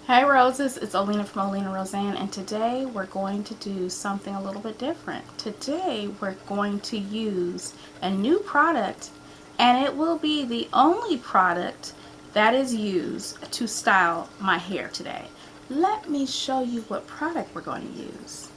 Hey Roses, it's Olena from OlenaRosanne, and today we're going to do something a little bit different. Today we're going to use a new product, and it will be the only product that is used to style my hair today. Let me show you what product we're going to use.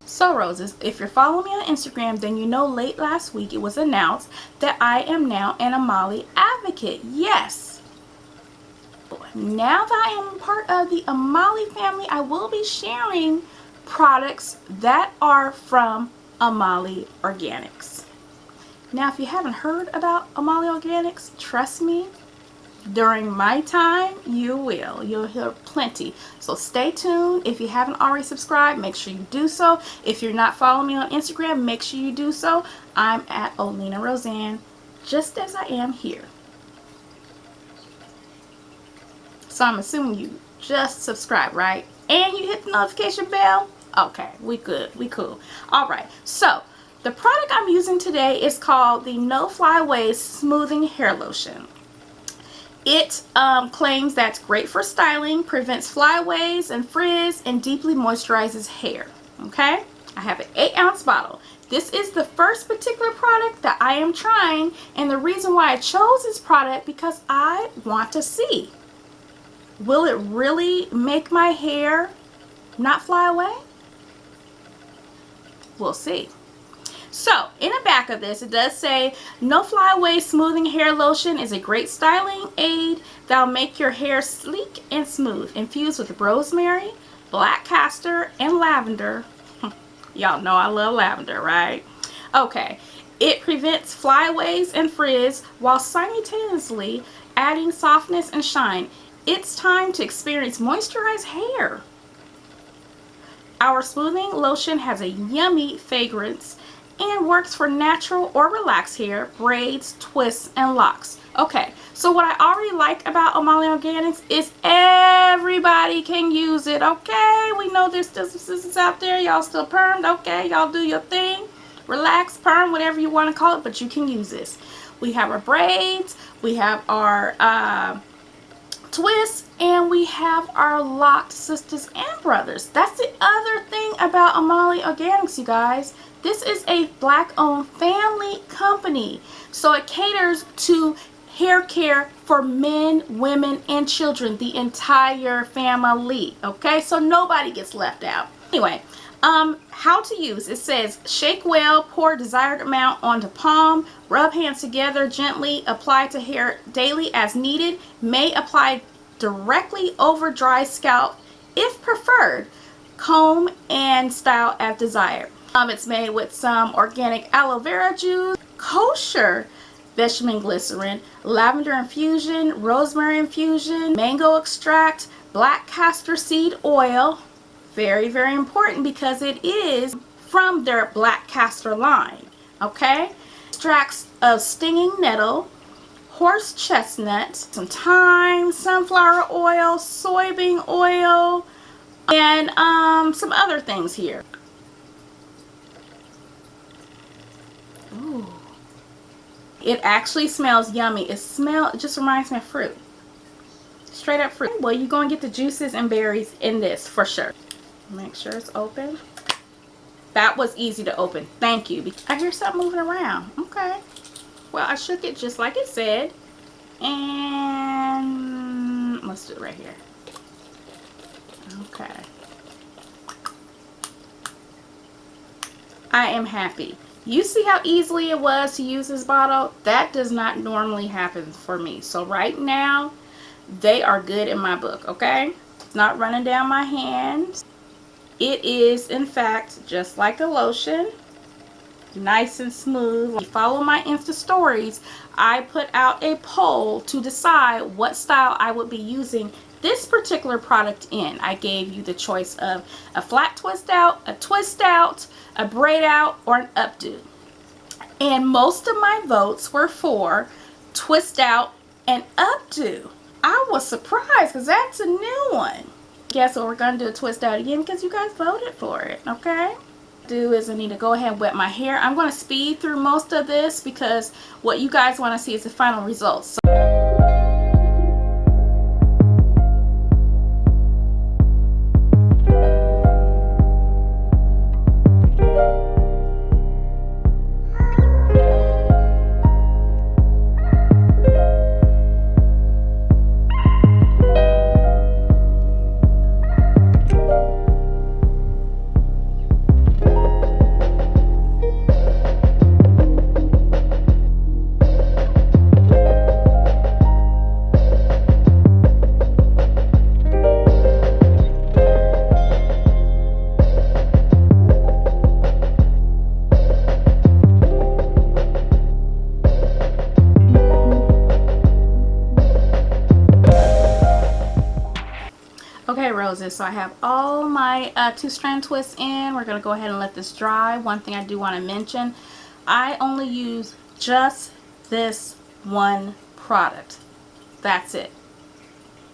So Roses, if you're following me on Instagram, then you know late last week it was announced that I am now an Amali advocate. Yes. Now that I am part of the Amali family, I will be sharing products that are from Amali Organics. Now, if you haven't heard about Amali Organics, trust me, during my time, you will. You'll hear plenty. So stay tuned. If you haven't already subscribed, make sure you do so. If you're not following me on Instagram, make sure you do so. I'm at OlenaRosanne, just as I am here. So I'm assuming you just subscribe, right? And you hit the notification bell? Okay, we good. We cool. All right. So the product I'm using today is called the AWAYS Smoothing Hair Lotion. It claims that's great for styling, prevents flyaways and frizz, and deeply moisturizes hair. Okay, I have an 8-ounce bottle. This is the first particular product that I am trying, and the reason why I chose this product because I want to see, will it really make my hair not fly away? We'll see. So, in the back of this, it does say, No Flyaway Smoothing Hair Lotion is a great styling aid that'll make your hair sleek and smooth. Infused with rosemary, black castor, and lavender. Y'all know I love lavender, right? Okay. It prevents flyaways and frizz while simultaneously adding softness and shine. It's time to experience moisturized hair. Our smoothing lotion has a yummy fragrance and works for natural or relaxed hair, braids, twists, and locks. Okay, so what I already like about Amali Organics is everybody can use it, okay? We know there's still some sisters out there, y'all still permed, okay? Y'all do your thing, relax, perm, whatever you want to call it, but you can use this. We have our braids, we have our twists, and we have our locked sisters and brothers. That's the other thing about Amali Organics, you guys. This is a black-owned family company, so it caters to hair care for men, women, and children, the entire family, okay? So nobody gets left out. Anyway, how to use. It says, shake well, pour desired amount onto palm, rub hands together gently, apply to hair daily as needed, may apply directly over dry scalp if preferred, comb and style as desired. It's made with some organic aloe vera juice, kosher vegetable glycerin, lavender infusion, rosemary infusion, mango extract, black castor seed oil. Very, very important because it is from their black castor line. Okay? Extracts of stinging nettle, horse chestnut, some thyme, sunflower oil, soybean oil, and some other things here. Ooh. It actually smells yummy. It just reminds me of fruit. Straight up fruit. Well, you're going to get the juices and berries in this for sure. Make sure it's open. That was easy to open. Thank you. I hear something moving around. Okay. Well, I shook it just like it said. And let's do it right here. Okay. I am happy. You see how easily it was to use this bottle? That does not normally happen for me. So right now, they are good in my book, okay? It's not running down my hands. It is, in fact, just like a lotion. Nice and smooth. If you follow my Insta stories, I put out a poll to decide what style I would be using this particular product in. I gave you the choice of a flat twist out, a braid out, or an updo. And most of my votes were for Twist Out and Updo. I was surprised because that's a new one. Guess what, we're going to do a Twist Out again because you guys voted for it, okay? Do is I need to go ahead and wet my hair. I'm going to speed through most of this because what you guys want to see is the final results. So okay, roses, so I have all my two-strand twists in. We're going to go ahead and let this dry. One thing I do want to mention, I only use just this one product. That's it.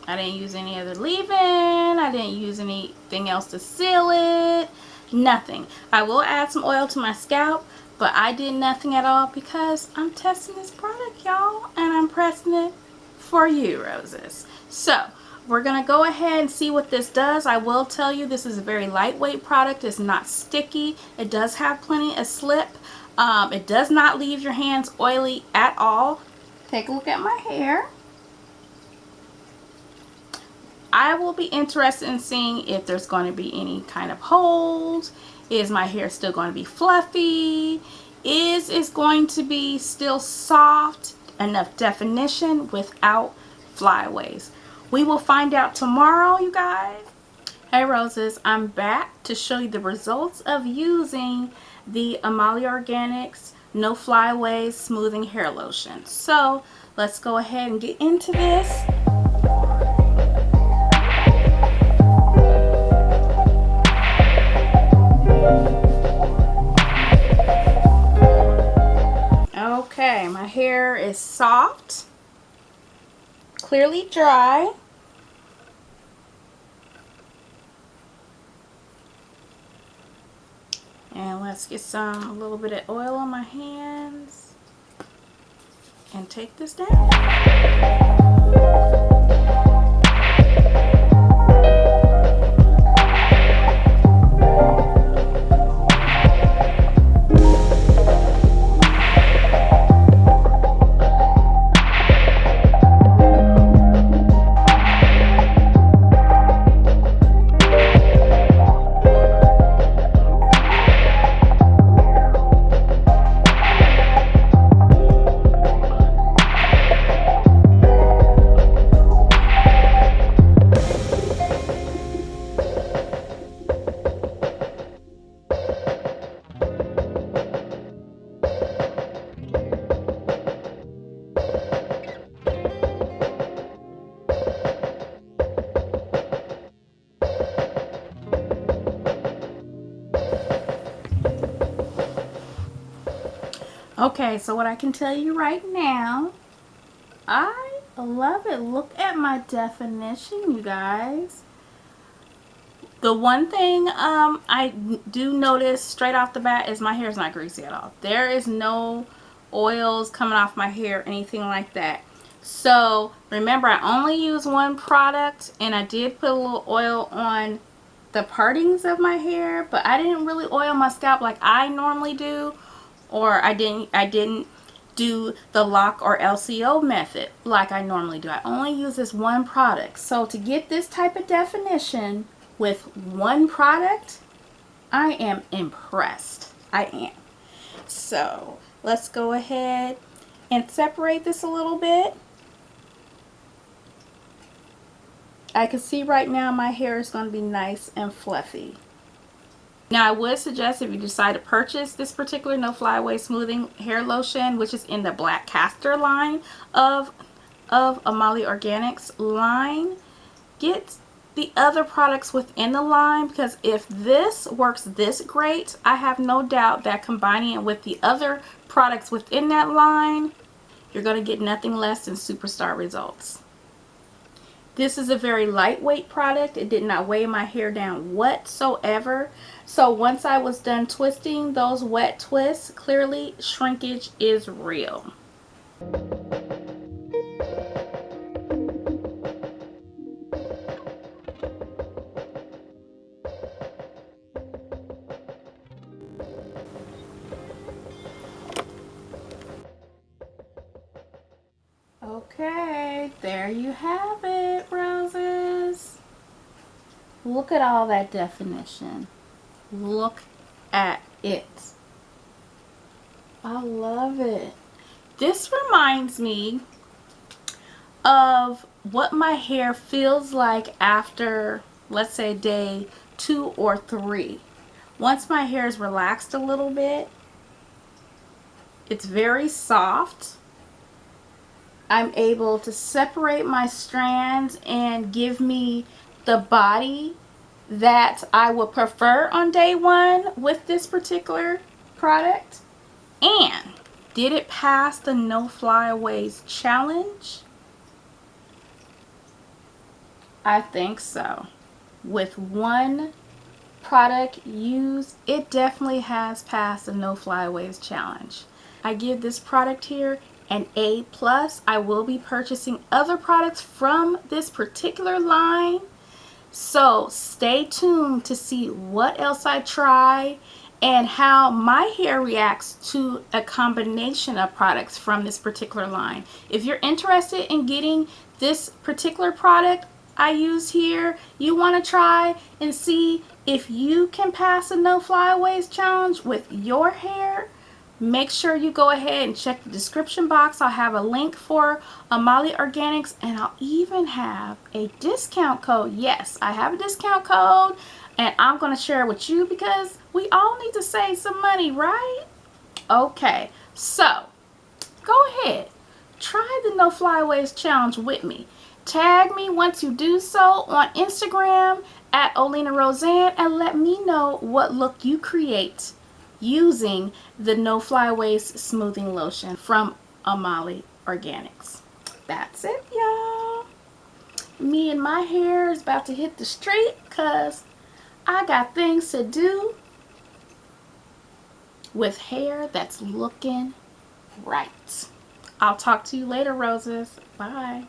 I didn't use any other leave-in. I didn't use anything else to seal it. Nothing. I will add some oil to my scalp, but I did nothing at all because I'm testing this product, y'all, and I'm pressing it for you, roses. So we're going to go ahead and see what this does. I will tell you this is a very lightweight product. It's not sticky. It does have plenty of slip. It does not leave your hands oily at all. Take a look at my hair. I will be interested in seeing if there's going to be any kind of holes. Is my hair still going to be fluffy? Is it going to be still soft, enough definition without flyaways? We will find out tomorrow, you guys. Hey roses, I'm back to show you the results of using the Amali Organics No Flyaways Smoothing Hair Lotion. So let's go ahead and get into this. Okay, my hair is soft, clearly dry. And let's get a little bit of oil on my hands and take this down. Okay, so what I can tell you right now, I love it. Look at my definition, you guys. The one thing I do notice straight off the bat is my hair is not greasy at all. There is no oils coming off my hair, anything like that. So remember, I only use one product, and I did put a little oil on the partings of my hair, but I didn't really oil my scalp like I normally do, or I didn't do the lock or LCO method like I normally do. I only use this one product. So to get this type of definition with one product, I am impressed. I am. So let's go ahead and separate this a little bit. I can see right now my hair is going to be nice and fluffy. Now I would suggest, if you decide to purchase this particular No Flyaway Smoothing Hair Lotion, which is in the Black Castor line of Amali Organics line, get the other products within the line, because if this works this great, I have no doubt that combining it with the other products within that line, you're going to get nothing less than superstar results. This is a very lightweight product. It did not weigh my hair down whatsoever. So once I was done twisting those wet twists, clearly shrinkage is real. Okay, there you have it, roses. Look at all that definition. Look at it. I love it. This reminds me of what my hair feels like after, let's say, day 2 or 3. Once my hair is relaxed a little bit, it's very soft. I'm able to separate my strands and give me the body that I would prefer on day 1 with this particular product. And did it pass the No Flyaways challenge? I think so. With one product used, it definitely has passed the No Flyaways challenge. I give this product here an A+. I will be purchasing other products from this particular line, so stay tuned to see what else I try and how my hair reacts to a combination of products from this particular line. If you're interested in getting this particular product I use here, you want to try and see if you can pass a No Flyaways challenge with your hair, make sure you go ahead and check the description box. I'll have a link for Amali Organics, and I'll even have a discount code. Yes, I have a discount code, and I'm going to share it with you because we all need to save some money, right? Okay, so go ahead, try the No Flyaways challenge with me. Tag me once you do so on Instagram at OlenaRosanne and let me know what look you create using the No Flyaways smoothing lotion from Amali Organics. That's it, y'all. Me and my hair is about to hit the street because I got things to do with hair that's looking right. I'll talk to you later, roses. Bye.